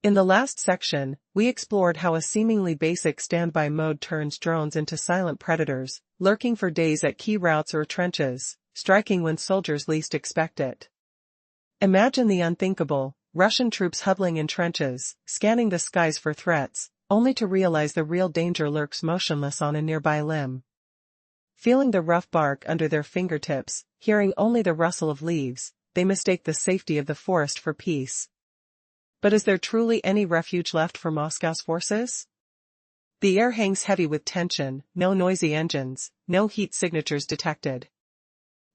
In the last section, we explored how a seemingly basic standby mode turns drones into silent predators, lurking for days at key routes or trenches, striking when soldiers least expect it. Imagine the unthinkable: Russian troops huddling in trenches, scanning the skies for threats, only to realize the real danger lurks motionless on a nearby limb. Feeling the rough bark under their fingertips, hearing only the rustle of leaves, they mistake the safety of the forest for peace. But is there truly any refuge left for Moscow's forces? The air hangs heavy with tension, no noisy engines, no heat signatures detected.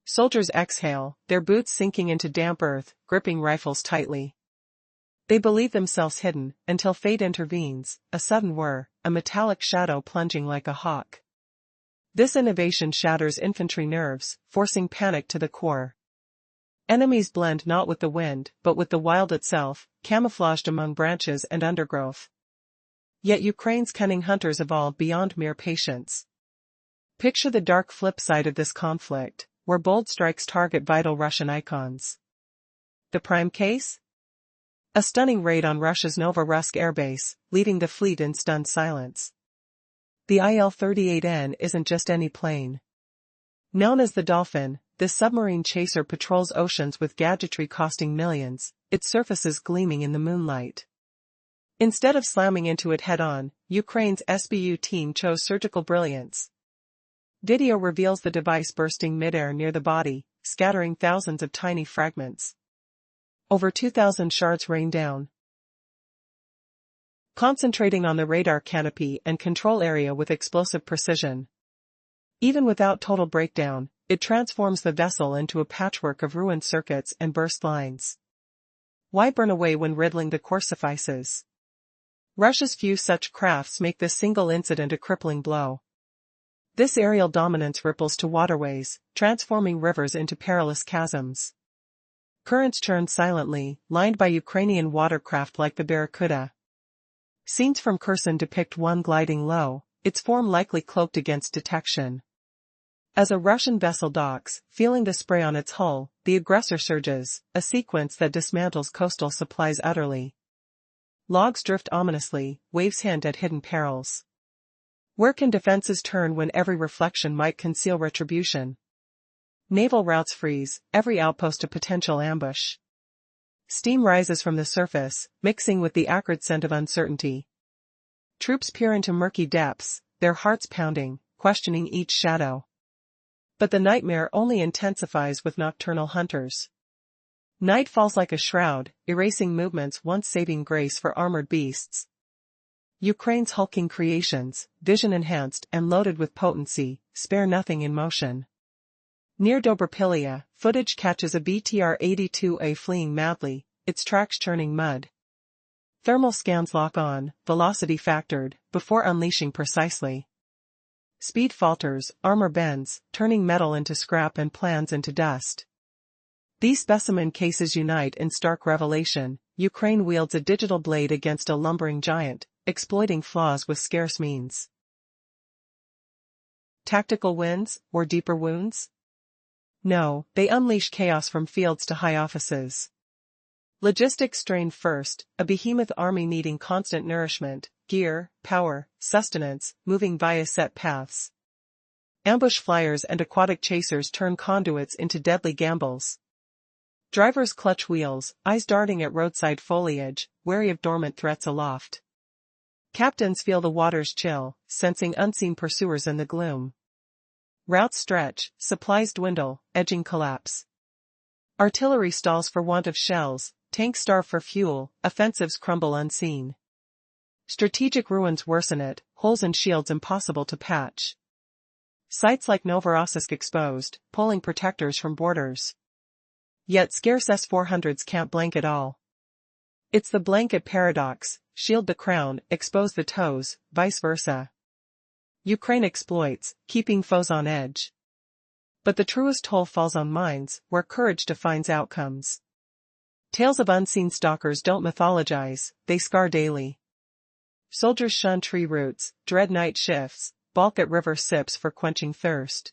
Soldiers exhale, their boots sinking into damp earth, gripping rifles tightly. They believe themselves hidden, until fate intervenes, a sudden whir, a metallic shadow plunging like a hawk. This innovation shatters infantry nerves, forcing panic to the core. Enemies blend not with the wind, but with the wild itself, camouflaged among branches and undergrowth. Yet Ukraine's cunning hunters evolved beyond mere patience. Picture the dark flip side of this conflict, where bold strikes target vital Russian icons. The prime case? A stunning raid on Russia's Novorossiysk airbase, leading the fleet in stunned silence. The Il-38N isn't just any plane. Known as the Dolphin, this submarine chaser patrols oceans with gadgetry costing millions, its surfaces gleaming in the moonlight. Instead of slamming into it head-on, Ukraine's SBU team chose surgical brilliance. Video reveals the device bursting mid-air near the body, scattering thousands of tiny fragments. Over 2,000 shards rain down, concentrating on the radar canopy and control area with explosive precision. Even without total breakdown, it transforms the vessel into a patchwork of ruined circuits and burst lines. Why burn away when riddling the core suffices? Russia's few such crafts make this single incident a crippling blow. This aerial dominance ripples to waterways, transforming rivers into perilous chasms. Currents churn silently, lined by Ukrainian watercraft like the Barracuda. Scenes from Kherson depict one gliding low, its form likely cloaked against detection. As a Russian vessel docks, feeling the spray on its hull, the aggressor surges, a sequence that dismantles coastal supplies utterly. Logs drift ominously, waves hint at hidden perils. Where can defenses turn when every reflection might conceal retribution? Naval routes freeze, every outpost a potential ambush. Steam rises from the surface, mixing with the acrid scent of uncertainty. Troops peer into murky depths, their hearts pounding, questioning each shadow. But the nightmare only intensifies with nocturnal hunters. Night falls like a shroud, erasing movements once saving grace for armored beasts. Ukraine's hulking creations, vision-enhanced and loaded with potency, spare nothing in motion. Near Dobrapilya, footage catches a BTR-82A fleeing madly, its tracks churning mud. Thermal scans lock on, velocity factored, before unleashing precisely. Speed falters, armor bends, turning metal into scrap and plans into dust. These specimen cases unite in stark revelation: Ukraine wields a digital blade against a lumbering giant, exploiting flaws with scarce means. Tactical wins, or deeper wounds? No, they unleash chaos from fields to high offices. Logistics strained first, a behemoth army needing constant nourishment, gear, power, sustenance, moving via set paths. Ambush flyers and aquatic chasers turn conduits into deadly gambles. Drivers clutch wheels, eyes darting at roadside foliage, wary of dormant threats aloft. Captains feel the water's chill, sensing unseen pursuers in the gloom. Routes stretch, supplies dwindle, edging collapse. Artillery stalls for want of shells, tanks starve for fuel, offensives crumble unseen. Strategic ruins worsen it, holes in shields impossible to patch. Sites like Novorossiysk exposed, pulling protectors from borders. Yet scarce S-400s can't blanket all. It's the blanket paradox: shield the crown, expose the toes, vice versa. Ukraine exploits, keeping foes on edge. But the truest toll falls on minds, where courage defines outcomes. Tales of unseen stalkers don't mythologize, they scar daily. Soldiers shun tree roots, dread night shifts, balk at river sips for quenching thirst.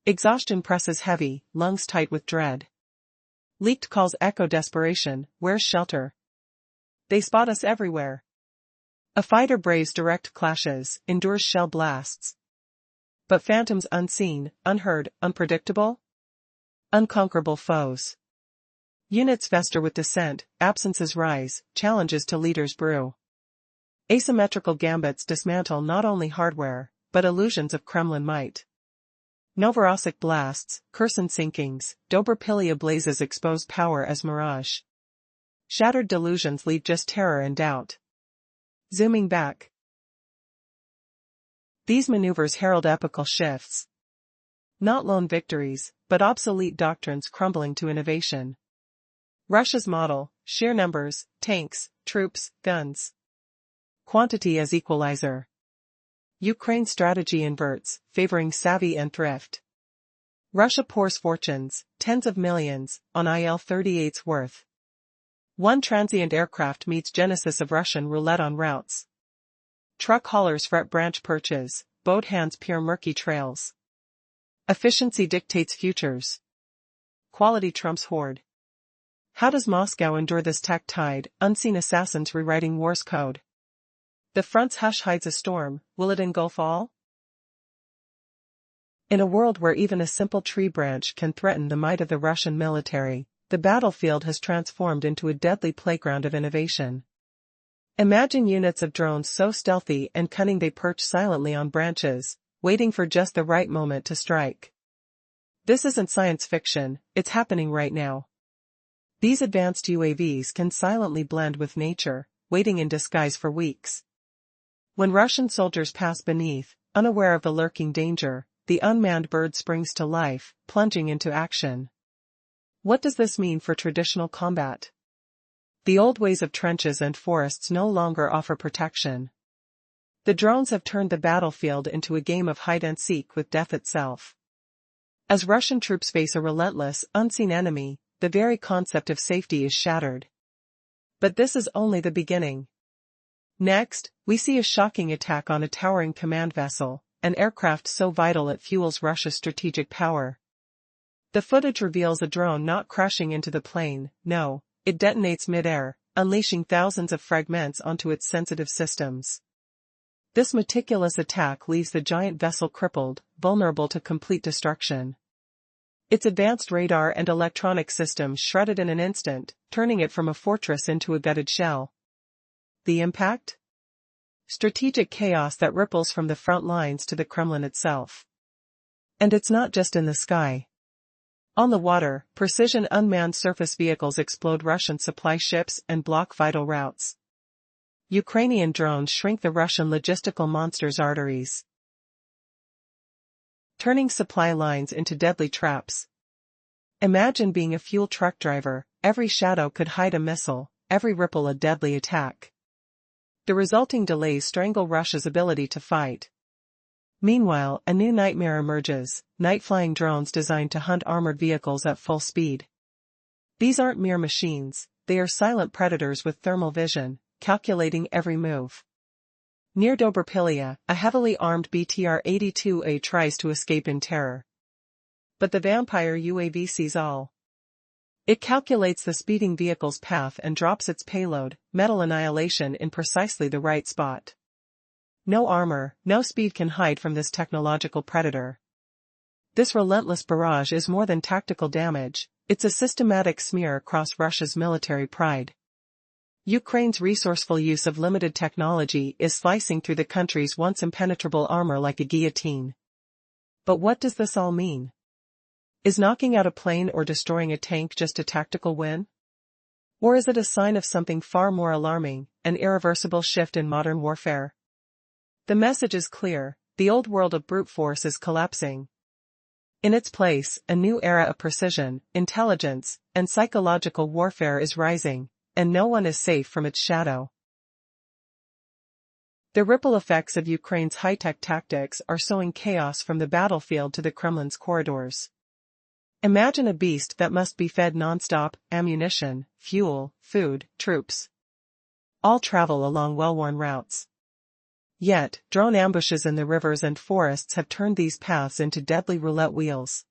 Exhaustion presses heavy, lungs tight with dread. Leaked calls echo desperation: where's shelter? They spot us everywhere. A fighter braves direct clashes, endures shell blasts. But phantoms unseen, unheard, unpredictable? Unconquerable foes. Units fester with dissent, absences rise, challenges to leaders brew. Asymmetrical gambits dismantle not only hardware, but illusions of Kremlin might. Novorossiysk blasts, Kherson sinkings, Dobrapilya blazes expose power as mirage. Shattered delusions leave just terror and doubt. Zooming back. These maneuvers herald epochal shifts. Not lone victories, but obsolete doctrines crumbling to innovation. Russia's model, sheer numbers, tanks, troops, guns. Quantity as equalizer. Ukraine's strategy inverts, favoring savvy and thrift. Russia pours fortunes, tens of millions, on Il-38's worth. One transient aircraft meets genesis of Russian roulette on routes. Truck haulers fret branch perches, boat hands peer murky trails. Efficiency dictates futures. Quality trumps horde. How does Moscow endure this tech tide, unseen assassins rewriting war's code? The front's hush hides a storm, will it engulf all? In a world where even a simple tree branch can threaten the might of the Russian military, the battlefield has transformed into a deadly playground of innovation. Imagine units of drones so stealthy and cunning they perch silently on branches, waiting for just the right moment to strike. This isn't science fiction, it's happening right now. These advanced UAVs can silently blend with nature, waiting in disguise for weeks. When Russian soldiers pass beneath, unaware of the lurking danger, the unmanned bird springs to life, plunging into action. What does this mean for traditional combat? The old ways of trenches and forests no longer offer protection. The drones have turned the battlefield into a game of hide-and-seek with death itself. As Russian troops face a relentless, unseen enemy, the very concept of safety is shattered. But this is only the beginning. Next, we see a shocking attack on a towering command vessel, an aircraft so vital it fuels Russia's strategic power. The footage reveals a drone not crashing into the plane, no, it detonates mid-air, unleashing thousands of fragments onto its sensitive systems. This meticulous attack leaves the giant vessel crippled, vulnerable to complete destruction. Its advanced radar and electronic systems shredded in an instant, turning it from a fortress into a gutted shell. The impact? Strategic chaos that ripples from the front lines to the Kremlin itself. And it's not just in the sky. On the water, precision unmanned surface vehicles explode Russian supply ships and block vital routes. Ukrainian drones shrink the Russian logistical monster's arteries, turning supply lines into deadly traps. Imagine being a fuel truck driver, every shadow could hide a missile, every ripple a deadly attack. The resulting delays strangle Russia's ability to fight. Meanwhile, a new nightmare emerges, night-flying drones designed to hunt armored vehicles at full speed. These aren't mere machines, they are silent predators with thermal vision, calculating every move. Near Dobrapilya, a heavily armed BTR-82A tries to escape in terror. But the vampire UAV sees all. It calculates the speeding vehicle's path and drops its payload, metal annihilation, in precisely the right spot. No armor, no speed can hide from this technological predator. This relentless barrage is more than tactical damage, it's a systematic smear across Russia's military pride. Ukraine's resourceful use of limited technology is slicing through the country's once impenetrable armor like a guillotine. But what does this all mean? Is knocking out a plane or destroying a tank just a tactical win? Or is it a sign of something far more alarming, an irreversible shift in modern warfare? The message is clear, the old world of brute force is collapsing. In its place, a new era of precision, intelligence, and psychological warfare is rising, and no one is safe from its shadow. The ripple effects of Ukraine's high-tech tactics are sowing chaos from the battlefield to the Kremlin's corridors. Imagine a beast that must be fed non-stop, ammunition, fuel, food, troops. All travel along well-worn routes. Yet, drone ambushes in the rivers and forests have turned these paths into deadly roulette wheels.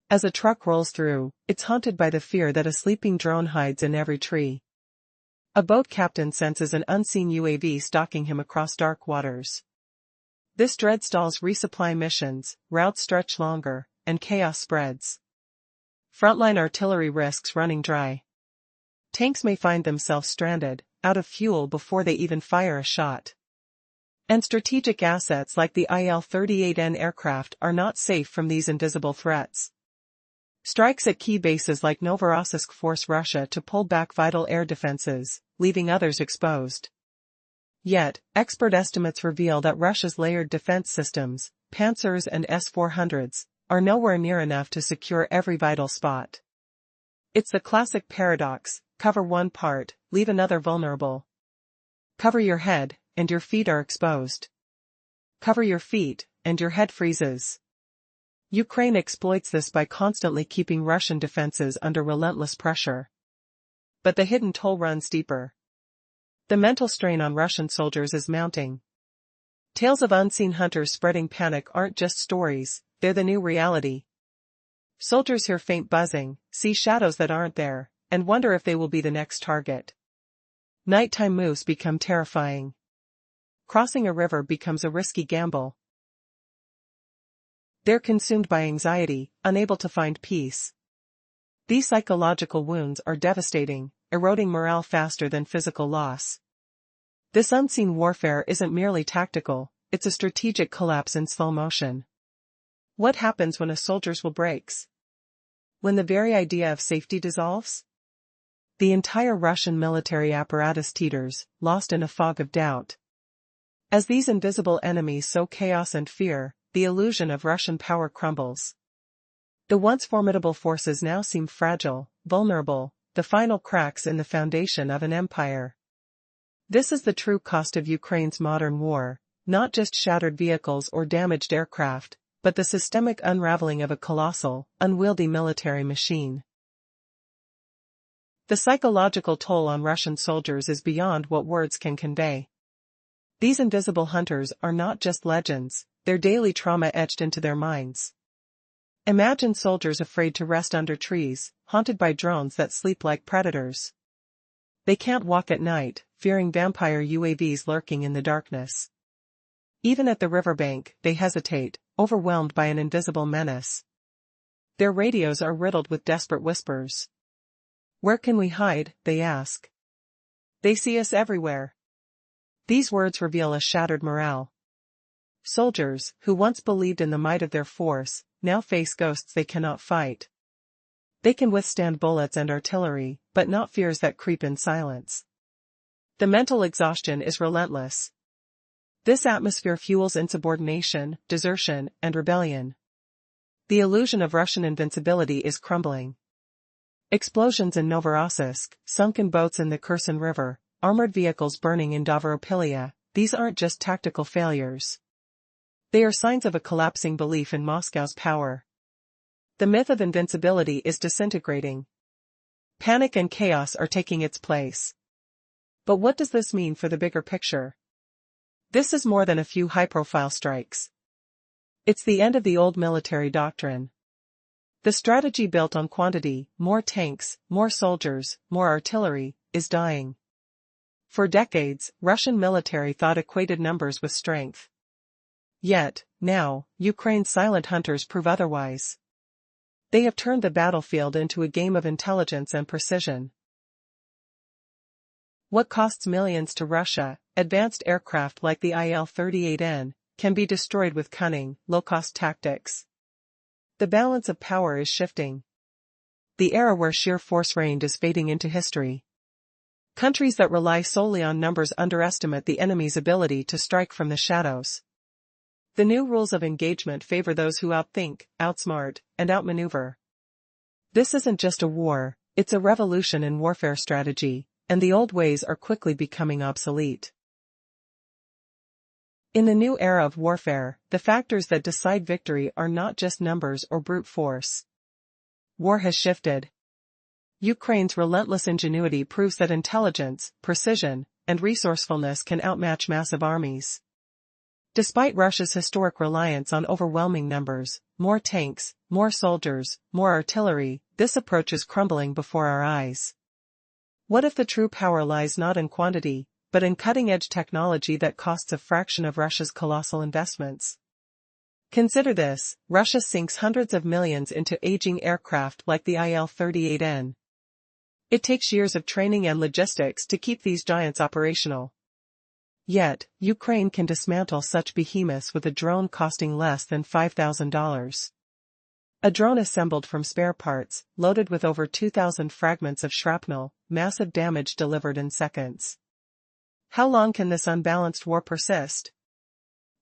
As a truck rolls through, it's haunted by the fear that a sleeping drone hides in every tree. A boat captain senses an unseen UAV stalking him across dark waters. This dread stalls resupply missions, routes stretch longer, and chaos spreads. Frontline artillery risks running dry. Tanks may find themselves stranded, out of fuel before they even fire a shot. And strategic assets like the Il-38N aircraft are not safe from these invisible threats. Strikes at key bases like Novorossiysk force Russia to pull back vital air defenses, leaving others exposed. Yet, expert estimates reveal that Russia's layered defense systems, Pantsers and S-400s, are nowhere near enough to secure every vital spot. It's the classic paradox: cover one part, leave another vulnerable. Cover your head, and your feet are exposed. Cover your feet, and your head freezes. Ukraine exploits this by constantly keeping Russian defenses under relentless pressure. But the hidden toll runs deeper. The mental strain on Russian soldiers is mounting. Tales of unseen hunters spreading panic aren't just stories, they're the new reality. Soldiers hear faint buzzing, see shadows that aren't there, and wonder if they will be the next target. Nighttime moves become terrifying. Crossing a river becomes a risky gamble. They're consumed by anxiety, unable to find peace. These psychological wounds are devastating, eroding morale faster than physical loss. This unseen warfare isn't merely tactical, it's a strategic collapse in slow motion. What happens when a soldier's will breaks? When the very idea of safety dissolves? The entire Russian military apparatus teeters, lost in a fog of doubt. As these invisible enemies sow chaos and fear, the illusion of Russian power crumbles. The once formidable forces now seem fragile, vulnerable, the final cracks in the foundation of an empire. This is the true cost of Ukraine's modern war, not just shattered vehicles or damaged aircraft, but the systemic unraveling of a colossal, unwieldy military machine. The psychological toll on Russian soldiers is beyond what words can convey. These invisible hunters are not just legends, they're daily trauma etched into their minds. Imagine soldiers afraid to rest under trees, haunted by drones that sleep like predators. They can't walk at night, fearing vampire UAVs lurking in the darkness. Even at the riverbank, they hesitate, overwhelmed by an invisible menace. Their radios are riddled with desperate whispers. "Where can we hide?" they ask. "They see us everywhere." These words reveal a shattered morale. Soldiers, who once believed in the might of their force, now face ghosts they cannot fight. They can withstand bullets and artillery, but not fears that creep in silence. The mental exhaustion is relentless. This atmosphere fuels insubordination, desertion, and rebellion. The illusion of Russian invincibility is crumbling. Explosions in Novorossiysk, sunken boats in the Kherson River, armored vehicles burning in Davropilya, these aren't just tactical failures. They are signs of a collapsing belief in Moscow's power. The myth of invincibility is disintegrating. Panic and chaos are taking its place. But what does this mean for the bigger picture? This is more than a few high-profile strikes. It's the end of the old military doctrine. The strategy built on quantity, more tanks, more soldiers, more artillery, is dying. For decades, Russian military thought equated numbers with strength. Yet, now, Ukraine's silent hunters prove otherwise. They have turned the battlefield into a game of intelligence and precision. What costs millions to Russia, advanced aircraft like the Il-38N, can be destroyed with cunning, low-cost tactics. The balance of power is shifting. The era where sheer force reigned is fading into history. Countries that rely solely on numbers underestimate the enemy's ability to strike from the shadows. The new rules of engagement favor those who outthink, outsmart, and outmaneuver. This isn't just a war, it's a revolution in warfare strategy, and the old ways are quickly becoming obsolete. In the new era of warfare, the factors that decide victory are not just numbers or brute force. War has shifted. Ukraine's relentless ingenuity proves that intelligence, precision, and resourcefulness can outmatch massive armies. Despite Russia's historic reliance on overwhelming numbers, more tanks, more soldiers, more artillery, this approach is crumbling before our eyes. What if the true power lies not in quantity, but in cutting-edge technology that costs a fraction of Russia's colossal investments? Consider this: Russia sinks hundreds of millions into aging aircraft like the Il-38N. It takes years of training and logistics to keep these giants operational. Yet, Ukraine can dismantle such behemoths with a drone costing less than $5,000. A drone assembled from spare parts, loaded with over 2,000 fragments of shrapnel, massive damage delivered in seconds. How long can this unbalanced war persist?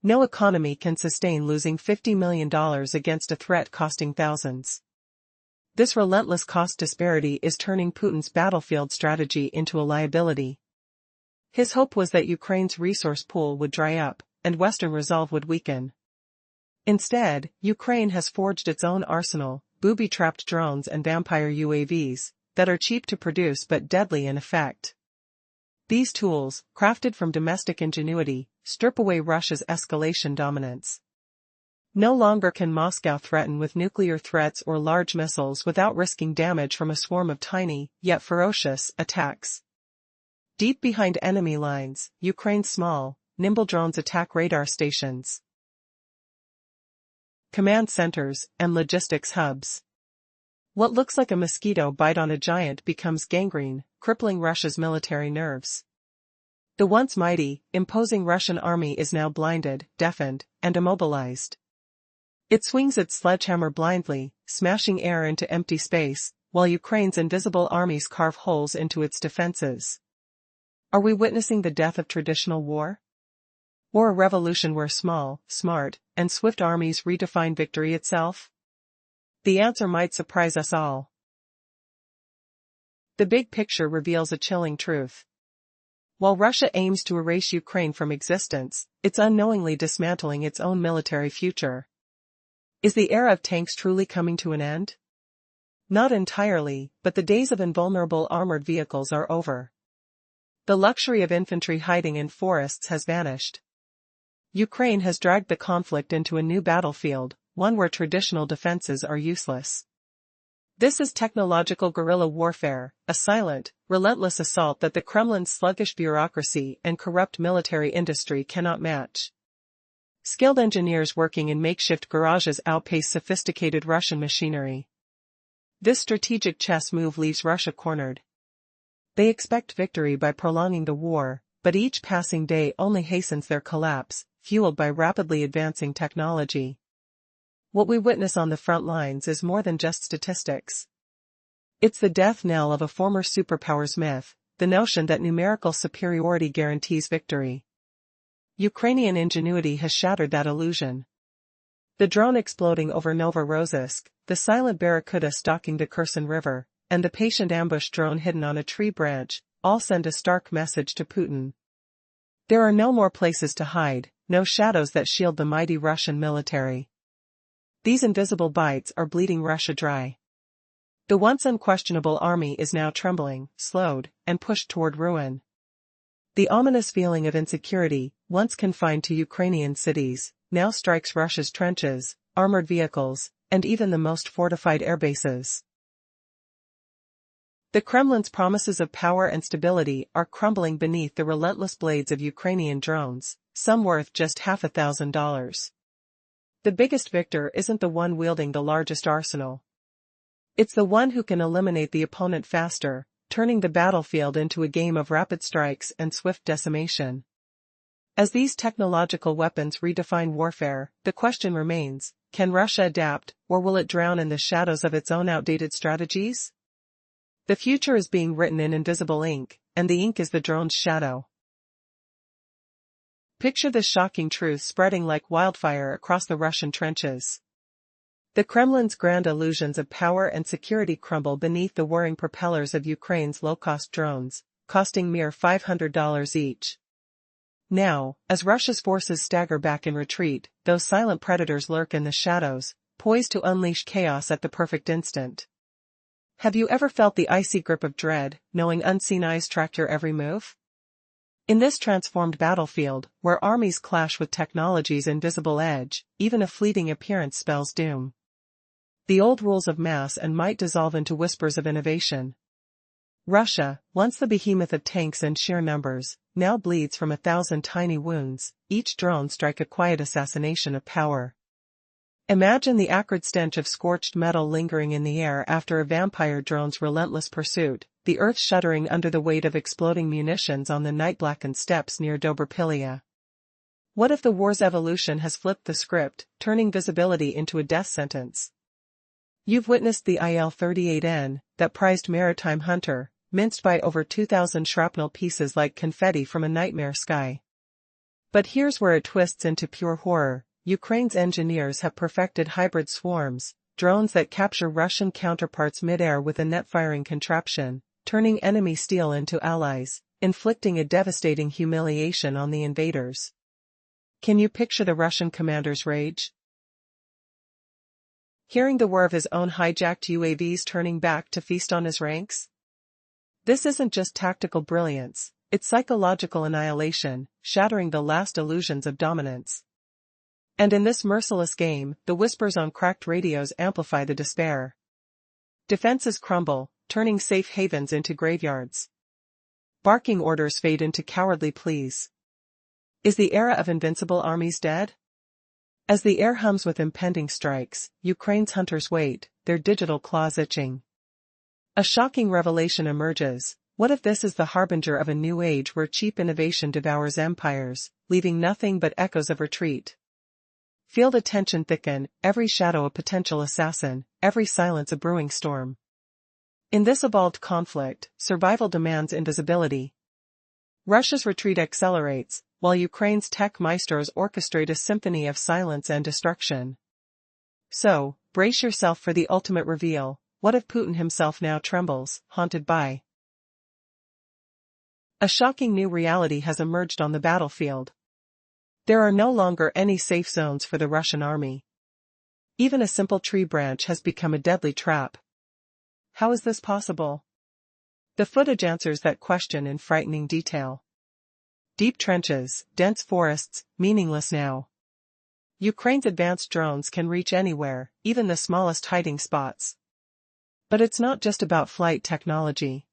No economy can sustain losing $50 million against a threat costing thousands. This relentless cost disparity is turning Putin's battlefield strategy into a liability. His hope was that Ukraine's resource pool would dry up, and Western resolve would weaken. Instead, Ukraine has forged its own arsenal, booby-trapped drones and vampire UAVs, that are cheap to produce but deadly in effect. These tools, crafted from domestic ingenuity, strip away Russia's escalation dominance. No longer can Moscow threaten with nuclear threats or large missiles without risking damage from a swarm of tiny, yet ferocious, attacks. Deep behind enemy lines, Ukraine's small, nimble drones attack radar stations, command centers, and logistics hubs. What looks like a mosquito bite on a giant becomes gangrene, crippling Russia's military nerves. The once mighty, imposing Russian army is now blinded, deafened, and immobilized. It swings its sledgehammer blindly, smashing air into empty space, while Ukraine's invisible armies carve holes into its defenses. Are we witnessing the death of traditional war? Or a revolution where small, smart, and swift armies redefine victory itself? The answer might surprise us all. The big picture reveals a chilling truth. While Russia aims to erase Ukraine from existence, it's unknowingly dismantling its own military future. Is the era of tanks truly coming to an end? Not entirely, but the days of invulnerable armored vehicles are over. The luxury of infantry hiding in forests has vanished. Ukraine has dragged the conflict into a new battlefield, one where traditional defenses are useless. This is technological guerrilla warfare, a silent, relentless assault that the Kremlin's sluggish bureaucracy and corrupt military industry cannot match. Skilled engineers working in makeshift garages outpace sophisticated Russian machinery. This strategic chess move leaves Russia cornered. They expect victory by prolonging the war, but each passing day only hastens their collapse, fueled by rapidly advancing technology. What we witness on the front lines is more than just statistics. It's the death knell of a former superpower's myth, the notion that numerical superiority guarantees victory. Ukrainian ingenuity has shattered that illusion. The drone exploding over Novorossiysk, the silent barracuda stalking the Kherson River, and the patient ambush drone hidden on a tree branch, all send a stark message to Putin. There are no more places to hide, no shadows that shield the mighty Russian military. These invisible bites are bleeding Russia dry. The once unquestionable army is now trembling, slowed, and pushed toward ruin. The ominous feeling of insecurity, once confined to Ukrainian cities, now strikes Russia's trenches, armored vehicles, and even the most fortified airbases. The Kremlin's promises of power and stability are crumbling beneath the relentless blades of Ukrainian drones, some worth just $500,000. The biggest victor isn't the one wielding the largest arsenal. It's the one who can eliminate the opponent faster, turning the battlefield into a game of rapid strikes and swift decimation. As these technological weapons redefine warfare, the question remains, can Russia adapt, or will it drown in the shadows of its own outdated strategies? The future is being written in invisible ink, and the ink is the drone's shadow. Picture this shocking truth spreading like wildfire across the Russian trenches. The Kremlin's grand illusions of power and security crumble beneath the whirring propellers of Ukraine's low-cost drones, costing mere $500 each. Now, as Russia's forces stagger back in retreat, those silent predators lurk in the shadows, poised to unleash chaos at the perfect instant. Have you ever felt the icy grip of dread, knowing unseen eyes track your every move? In this transformed battlefield, where armies clash with technology's invisible edge, even a fleeting appearance spells doom. The old rules of mass and might dissolve into whispers of innovation. Russia, once the behemoth of tanks and sheer numbers, now bleeds from 1,000 tiny wounds, each drone strike a quiet assassination of power. Imagine the acrid stench of scorched metal lingering in the air after a vampire drone's relentless pursuit, the earth shuddering under the weight of exploding munitions on the night-blackened steppes near Dobrapilya. What if the war's evolution has flipped the script, turning visibility into a death sentence? You've witnessed the IL-38N, that prized maritime hunter, minced by over 2,000 shrapnel pieces like confetti from a nightmare sky. But here's where it twists into pure horror. Ukraine's engineers have perfected hybrid swarms, drones that capture Russian counterparts mid-air with a net-firing contraption, turning enemy steel into allies, inflicting a devastating humiliation on the invaders. Can you picture the Russian commander's rage? Hearing the whir of his own hijacked UAVs turning back to feast on his ranks? This isn't just tactical brilliance, it's psychological annihilation, shattering the last illusions of dominance. And in this merciless game, the whispers on cracked radios amplify the despair. Defenses crumble, turning safe havens into graveyards. Barking orders fade into cowardly pleas. Is the era of invincible armies dead? As the air hums with impending strikes, Ukraine's hunters wait, their digital claws itching. A shocking revelation emerges. What if this is the harbinger of a new age where cheap innovation devours empires, leaving nothing but echoes of retreat? Feel the tension thicken, every shadow a potential assassin, every silence a brewing storm. In this evolved conflict, survival demands invisibility. Russia's retreat accelerates, while Ukraine's tech maestros orchestrate a symphony of silence and destruction. So, brace yourself for the ultimate reveal. What if Putin himself now trembles, haunted by? A shocking new reality has emerged on the battlefield. There are no longer any safe zones for the Russian army. Even a simple tree branch has become a deadly trap. How is this possible? The footage answers that question in frightening detail. Deep trenches, dense forests, meaningless now. Ukraine's advanced drones can reach anywhere, even the smallest hiding spots. But it's not just about flight technology.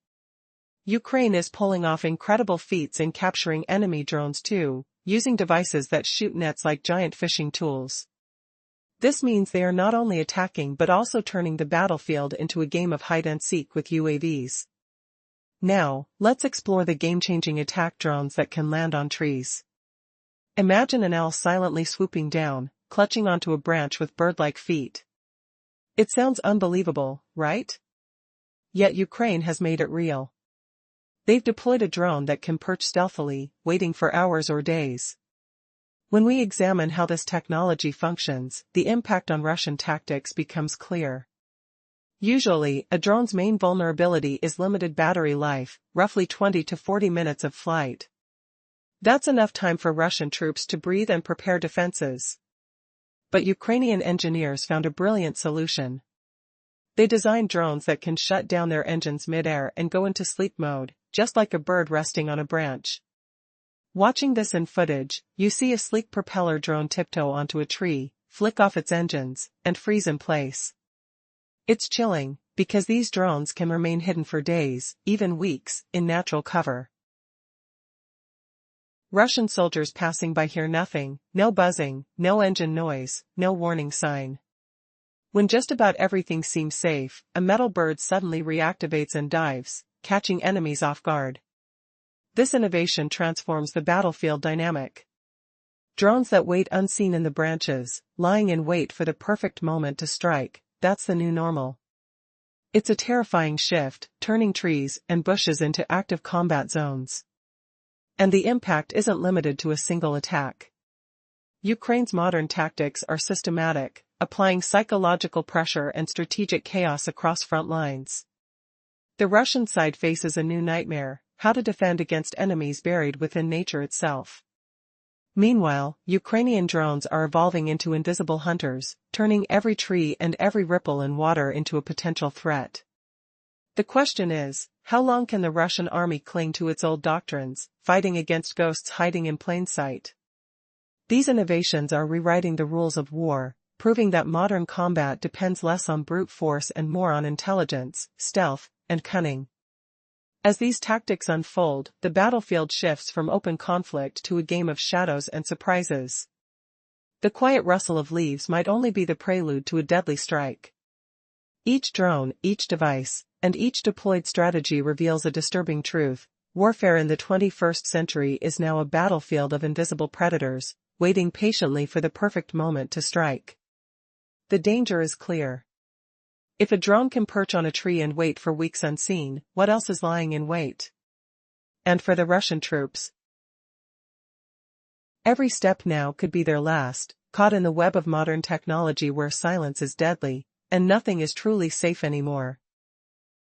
Ukraine is pulling off incredible feats in capturing enemy drones too, using devices that shoot nets like giant fishing tools. This means they are not only attacking but also turning the battlefield into a game of hide-and-seek with UAVs. Now, let's explore the game-changing attack drones that can land on trees. Imagine an owl silently swooping down, clutching onto a branch with bird-like feet. It sounds unbelievable, right? Yet Ukraine has made it real. They've deployed a drone that can perch stealthily, waiting for hours or days. When we examine how this technology functions, the impact on Russian tactics becomes clear. Usually, a drone's main vulnerability is limited battery life, roughly 20 to 40 minutes of flight. That's enough time for Russian troops to breathe and prepare defenses. But Ukrainian engineers found a brilliant solution. They designed drones that can shut down their engines mid-air and go into sleep mode, just like a bird resting on a branch. Watching this in footage, you see a sleek propeller drone tiptoe onto a tree, flick off its engines, and freeze in place. It's chilling, because these drones can remain hidden for days, even weeks, in natural cover. Russian soldiers passing by hear nothing, no buzzing, no engine noise, no warning sign. When just about everything seems safe, a metal bird suddenly reactivates and dives, catching enemies off guard. This innovation transforms the battlefield dynamic. Drones that wait unseen in the branches, lying in wait for the perfect moment to strike, that's the new normal. It's a terrifying shift, turning trees and bushes into active combat zones. And the impact isn't limited to a single attack. Ukraine's modern tactics are systematic, applying psychological pressure and strategic chaos across front lines. The Russian side faces a new nightmare: how to defend against enemies buried within nature itself. Meanwhile, Ukrainian drones are evolving into invisible hunters, turning every tree and every ripple in water into a potential threat. The question is, how long can the Russian army cling to its old doctrines, fighting against ghosts hiding in plain sight? These innovations are rewriting the rules of war, proving that modern combat depends less on brute force and more on intelligence, stealth, and cunning. As these tactics unfold, the battlefield shifts from open conflict to a game of shadows and surprises. The quiet rustle of leaves might only be the prelude to a deadly strike. Each drone, each device, and each deployed strategy reveals a disturbing truth. Warfare in the 21st century is now a battlefield of invisible predators, waiting patiently for the perfect moment to strike. The danger is clear. If a drone can perch on a tree and wait for weeks unseen, what else is lying in wait? And for the Russian troops, every step now could be their last, caught in the web of modern technology where silence is deadly, and nothing is truly safe anymore.